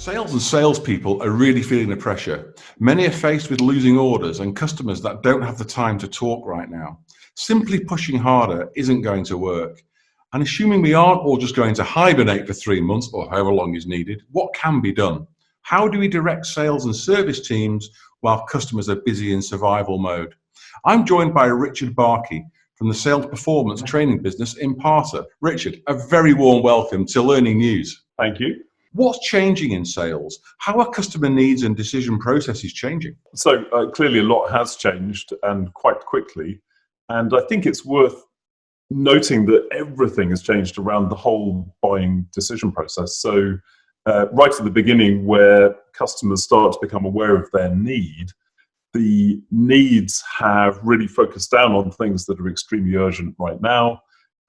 Sales and salespeople are really feeling the pressure. Many are faced with losing orders and customers that don't have the time to talk right now. Simply pushing harder isn't going to work. And assuming we aren't all just going to hibernate for 3 months or however long is needed, what can be done? How do we direct sales and service teams while customers are busy in survival mode? I'm joined by Richard Barkey from the sales performance training business Imparta. Richard, a very warm welcome to Learning News. Thank you. What's changing in sales? How are customer needs and decision processes changing? So clearly a lot has changed and quite quickly. And I think it's worth noting that everything has changed around the whole buying decision process. So right at the beginning, where customers start to become aware of their need, the needs have really focused down on things that are extremely urgent right now.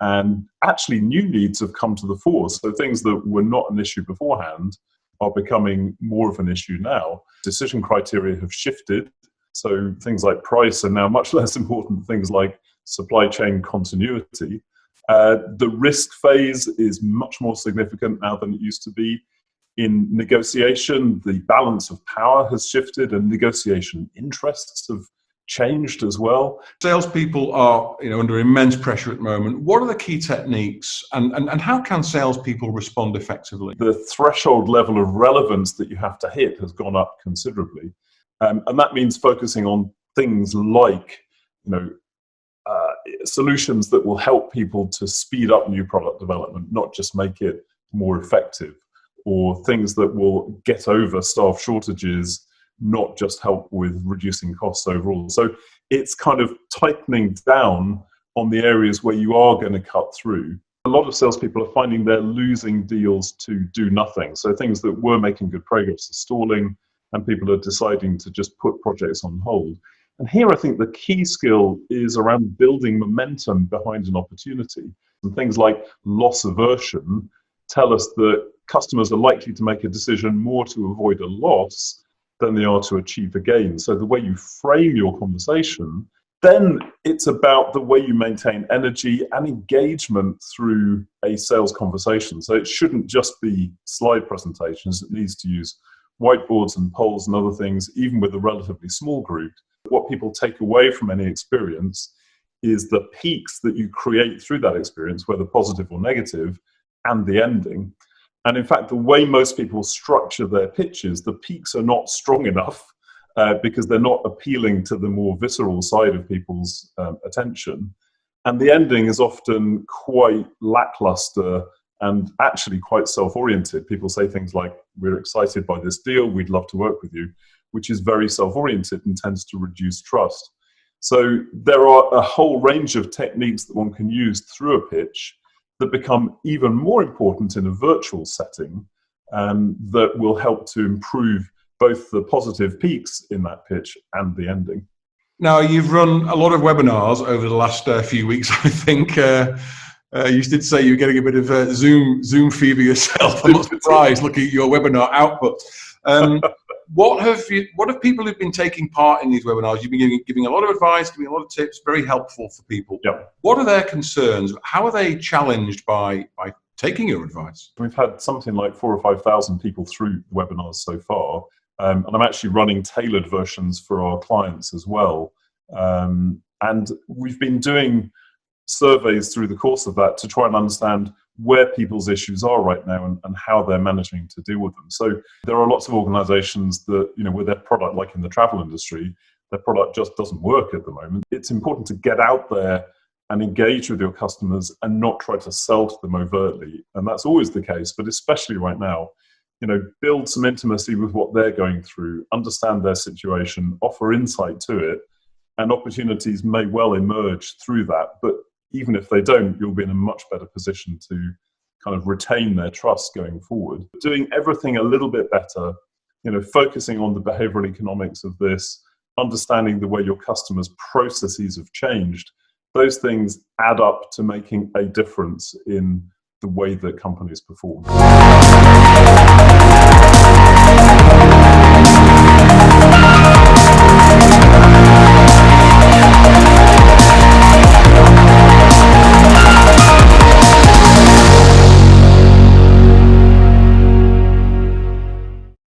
And actually new needs have come to the fore. So things that were not an issue beforehand are becoming more of an issue now. Decision criteria have shifted. So things like price are now much less important. Things like supply chain continuity. The risk phase is much more significant now than it used to be. In negotiation, the balance of power has shifted and negotiation interests have changed as well. Salespeople are under immense pressure at the moment. What are the key techniques and how can salespeople respond effectively? The threshold level of relevance that you have to hit has gone up considerably. And that means focusing on things like solutions that will help people to speed up new product development, not just make it more effective, or things that will get over staff shortages, not just help with reducing costs overall. So it's kind of tightening down on the areas where you are going to cut through. A lot of salespeople are finding they're losing deals to do nothing. So things that were making good progress are stalling, and people are deciding to just put projects on hold. And here I think the key skill is around building momentum behind an opportunity. And things like loss aversion tell us that customers are likely to make a decision more to avoid a loss than they are to achieve a gain. So the way you frame your conversation, then it's about the way you maintain energy and engagement through a sales conversation. So it shouldn't just be slide presentations. It needs to use whiteboards and polls and other things, even with a relatively small group. What people take away from any experience is the peaks that you create through that experience, whether positive or negative, and the ending. And in fact, the way most people structure their pitches, the peaks are not strong enough because they're not appealing to the more visceral side of people's attention. And the ending is often quite lackluster and actually quite self-oriented. People say things like, "We're excited by this deal, we'd love to work with you," which is very self-oriented and tends to reduce trust. So there are a whole range of techniques that one can use through a pitch that become even more important in a virtual setting, that will help to improve both the positive peaks in that pitch and the ending. Now, you've run a lot of webinars over the last few weeks. I think you did say you were getting a bit of Zoom fever yourself. I'm not surprised looking at your webinar output. What have people who've been taking part in these webinars? You've been giving a lot of advice, giving a lot of tips, very helpful for people. Yep. What are their concerns? How are they challenged by taking your advice? We've had something like 4,000 or 5,000 people through the webinars so far, and I'm actually running tailored versions for our clients as well. And we've been doing surveys through the course of that to try and understand where people's issues are right now and how they're managing to deal with them. So there are lots of organizations that, with their product, like in the travel industry, their product just doesn't work at the moment. It's important to get out there and engage with your customers and not try to sell to them overtly. And that's always the case, but especially right now, build some intimacy with what they're going through, understand their situation, offer insight to it, and opportunities may well emerge through that. But even if they don't, you'll be in a much better position to kind of retain their trust going forward. Doing everything a little bit better, focusing on the behavioral economics of this, understanding the way your customers' processes have changed, those things add up to making a difference in the way that companies perform.